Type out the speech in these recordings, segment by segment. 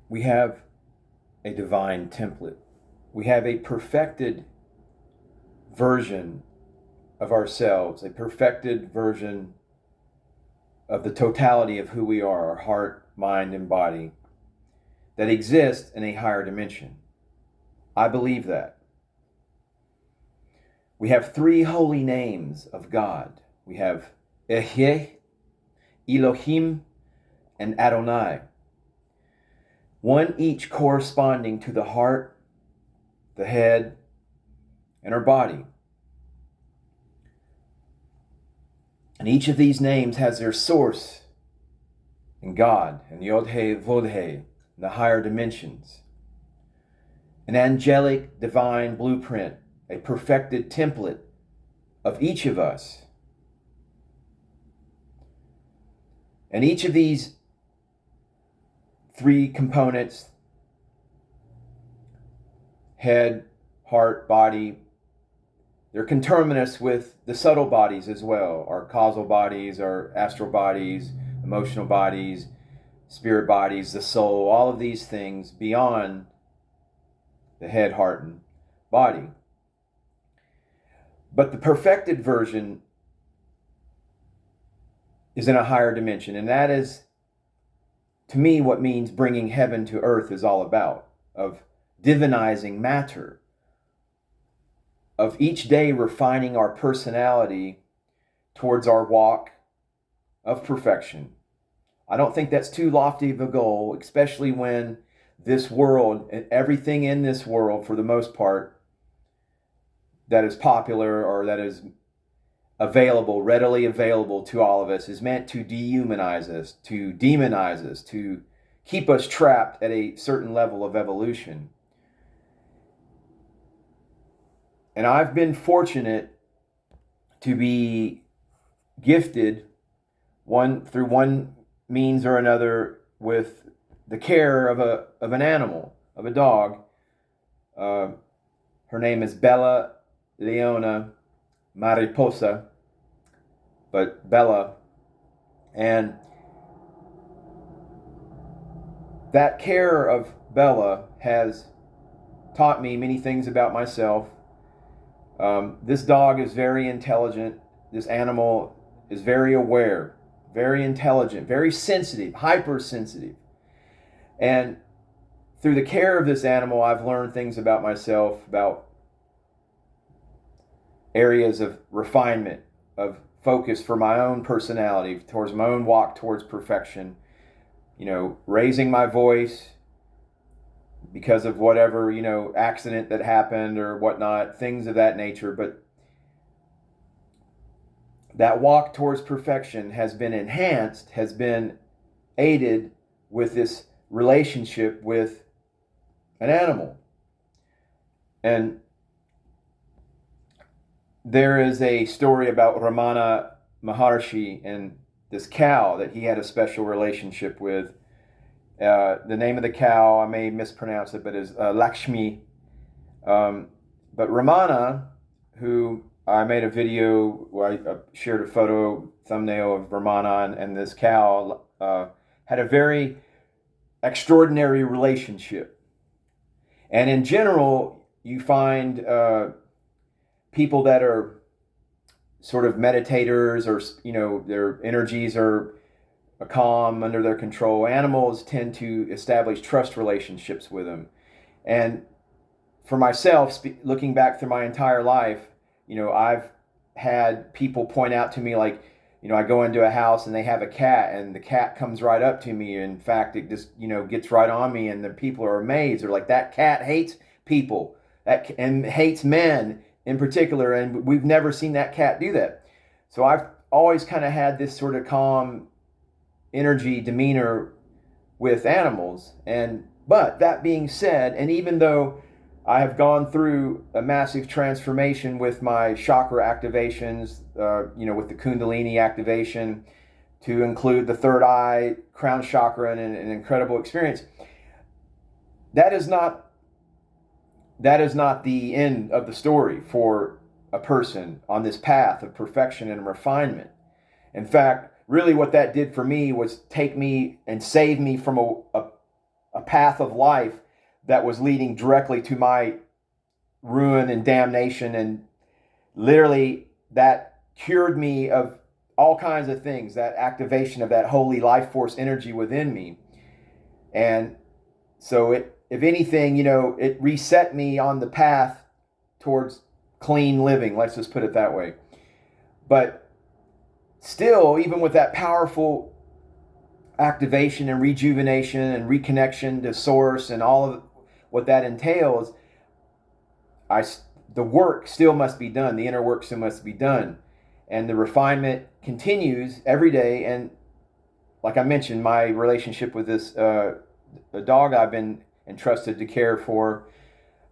We have a divine template. We have a perfected version of ourselves, a perfected version of the totality of who we are, our heart, mind, and body, that exists in a higher dimension. I believe that. We have three holy names of God. We have Ehyeh, Elohim, and Adonai. One each corresponding to the heart, the head, and our body. And each of these names has their source in God, and Yod-He, Vod-He, the higher dimensions. An angelic divine blueprint, a perfected template of each of us. And each of these three components, head, heart, body, they're conterminous with the subtle bodies as well, our causal bodies, our astral bodies, emotional bodies, spirit bodies, the soul, all of these things beyond the head, heart, and body. But the perfected version is in a higher dimension, and that is, to me, what means bringing heaven to earth is all about, of divinizing matter, of each day refining our personality towards our walk of perfection. I don't think that's too lofty of a goal, especially when this world and everything in this world, for the most part, that is popular or that is available, readily available to all of us, is meant to dehumanize us, to demonize us, to keep us trapped at a certain level of evolution. And I've been fortunate to be gifted through one means or another with the care of an animal, of a dog. Her name is Bella Leona Mariposa, but Bella. And that care of Bella has taught me many things about myself. This dog is very intelligent. This animal is very aware, very intelligent, very sensitive, hypersensitive. And through the care of this animal, I've learned things about myself, about areas of refinement, of focus for my own personality, towards my own walk towards perfection. Raising my voice because of whatever, accident that happened or whatnot, things of that nature. But that walk towards perfection has been enhanced, has been aided with this relationship with an animal. And there is a story about Ramana Maharshi and this cow that he had a special relationship with. The name of the cow, I may mispronounce it, but is Lakshmi. But Ramana, who I made a video where I shared a thumbnail of Ramana and this cow, had a very extraordinary relationship. And in general, you find people that are sort of meditators, or their energies are calm, under their control. Animals tend to establish trust relationships with them. And for myself, looking back through my entire life, I've had people point out to me, like, I go into a house and they have a cat, and the cat comes right up to me. In fact, it just, gets right on me, and the people are amazed. They're like, that cat hates people, and hates men in particular, and we've never seen that cat do that. So I've always kind of had this sort of calm energy, demeanor with animals. But that being said, and even though I have gone through a massive transformation with my chakra activations, with the Kundalini activation to include the third eye, crown chakra, and an incredible experience, that is not the end of the story for a person on this path of perfection and refinement. In fact, really what that did for me was take me and save me from a a path of life that was leading directly to my ruin and damnation, and literally that cured me of all kinds of things, that activation of that holy life force energy within me. And so if anything, it reset me on the path towards clean living, let's just put it that way. But still, even with that powerful activation and rejuvenation and reconnection to source and all of what that entails, the work still must be done. The inner work still must be done. And the refinement continues every day. And like I mentioned, my relationship with this the dog I've been entrusted to care for.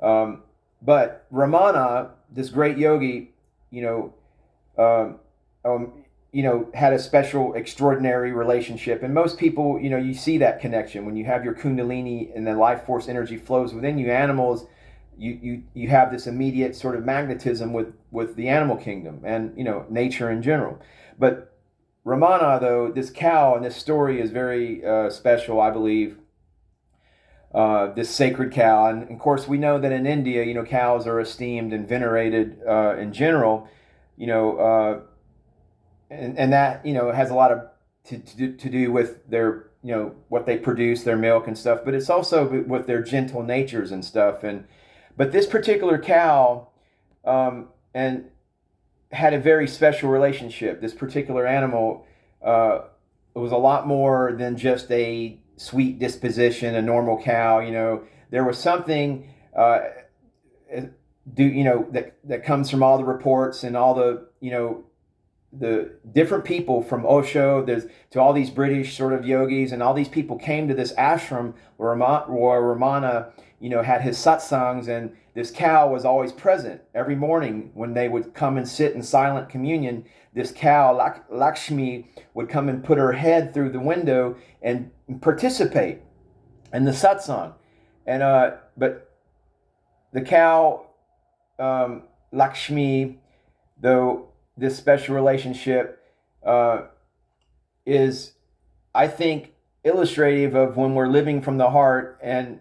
But Ramana, this great yogi, had a special, extraordinary relationship. And most people, you see that connection when you have your kundalini and the life force energy flows within you. Animals, you have this immediate sort of magnetism with the animal kingdom and, nature in general. But Ramana, though, this cow and this story is very special, I believe. This sacred cow. And of course, we know that in India, cows are esteemed and venerated in general, and that, has a lot of to do with their, what they produce, their milk and stuff, but it's also with their gentle natures and stuff. But this particular cow and had a very special relationship. This particular animal was a lot more than just a sweet disposition, a normal cow. There was something that comes from all the reports and all the the different people from Osho to all these British sort of yogis, and all these people came to this ashram where Ramana had his satsangs, and this cow was always present every morning when they would come and sit in silent communion. This cow, Lakshmi, would come and put her head through the window and participate in the satsang. And but the cow, Lakshmi, though this special relationship is, I think, illustrative of when we're living from the heart, and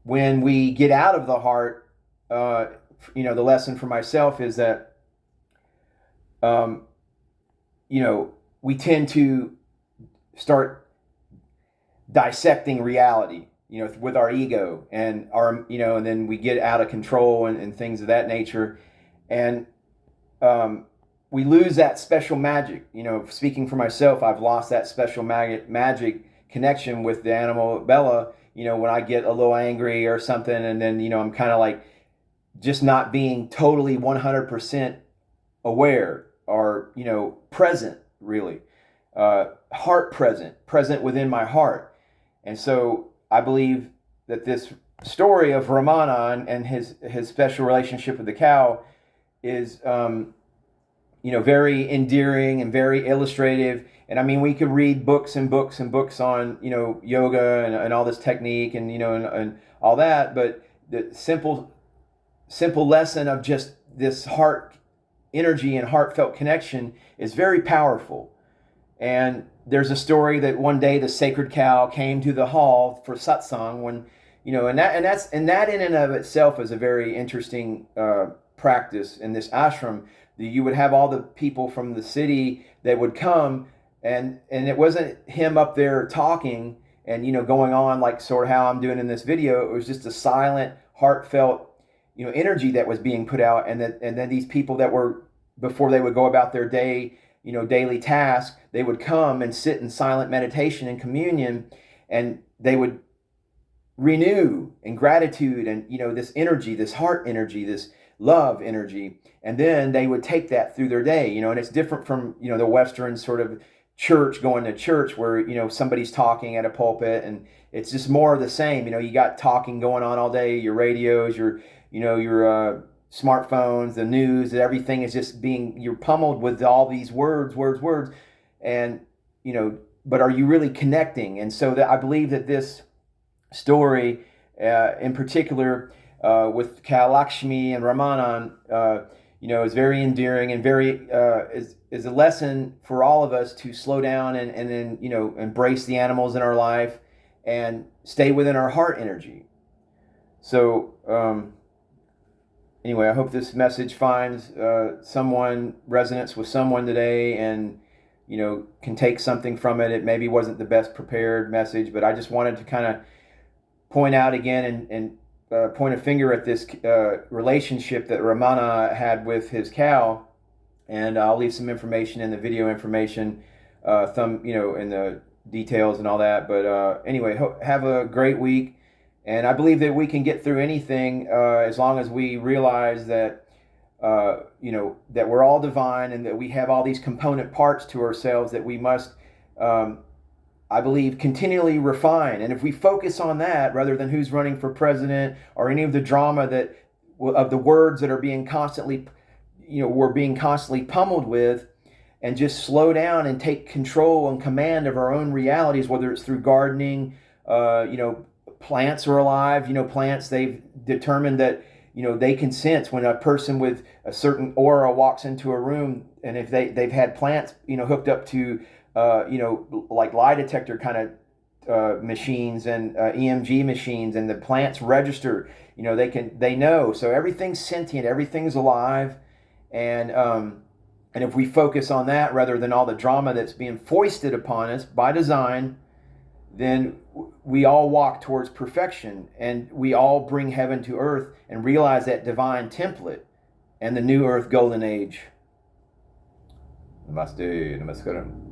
when we get out of the heart, the lesson for myself is that we tend to start dissecting reality, with our ego and our, and then we get out of control and things of that nature. And we lose that special magic. Speaking for myself, I've lost that special magic connection with the animal Bella, when I get a little angry or something, and then, I'm kind of like just not being totally 100% aware or, present, really. Heart present within my heart. And so I believe that this story of Ramana and his special relationship with the cow is, very endearing and very illustrative. And I mean, we could read books and books and books on, yoga and all this technique and, and all that. But the simple lesson of just this heart energy and heartfelt connection is very powerful. And there's a story that one day the sacred cow came to the hall for satsang when, and that in and of itself is a very interesting practice in this ashram. You would have all the people from the city that would come, and it wasn't him up there talking and going on like sort of how I'm doing in this video. It was just a silent, heartfelt energy that was being put out, and then these people that were, before they would go about their day, daily task, they would come and sit in silent meditation and communion, and they would renew in gratitude and this energy, this heart energy, this love energy, and then they would take that through their day, and it's different from the Western sort of church, going to church where somebody's talking at a pulpit, and it's just more of the same. You got talking going on all day, your radios, your smartphones, the news, everything is just you're pummeled with all these words, and but are you really connecting? And so that I believe that this story in particular with Lakshmi and Ramanan, is very endearing and very is a lesson for all of us to slow down and then embrace the animals in our life and stay within our heart energy. So anyway, I hope this message finds someone, resonance with someone today, and can take something from it. It maybe wasn't the best prepared message, but I just wanted to kind of point out again and point a finger at this relationship that Ramana had with his cow. And I'll leave some information in the video information, in the details and all that. But anyway, have a great week. And I believe that we can get through anything as long as we realize that, that we're all divine, and that we have all these component parts to ourselves that we must, I believe, continually refine. And if we focus on that rather than who's running for president or any of the drama of the words that are being constantly, we're being constantly pummeled with, and just slow down and take control and command of our own realities, whether it's through gardening, plants are alive. Plants, they've determined that, they can sense when a person with a certain aura walks into a room, and if they've had plants, hooked up to, like lie detector kind of machines and EMG machines, and the plants register, they know. So everything's sentient, everything's alive. And if we focus on that rather than all the drama that's being foisted upon us by design, then we all walk towards perfection, and we all bring heaven to earth and realize that divine template and the new earth golden age. Namaste, namaskaram.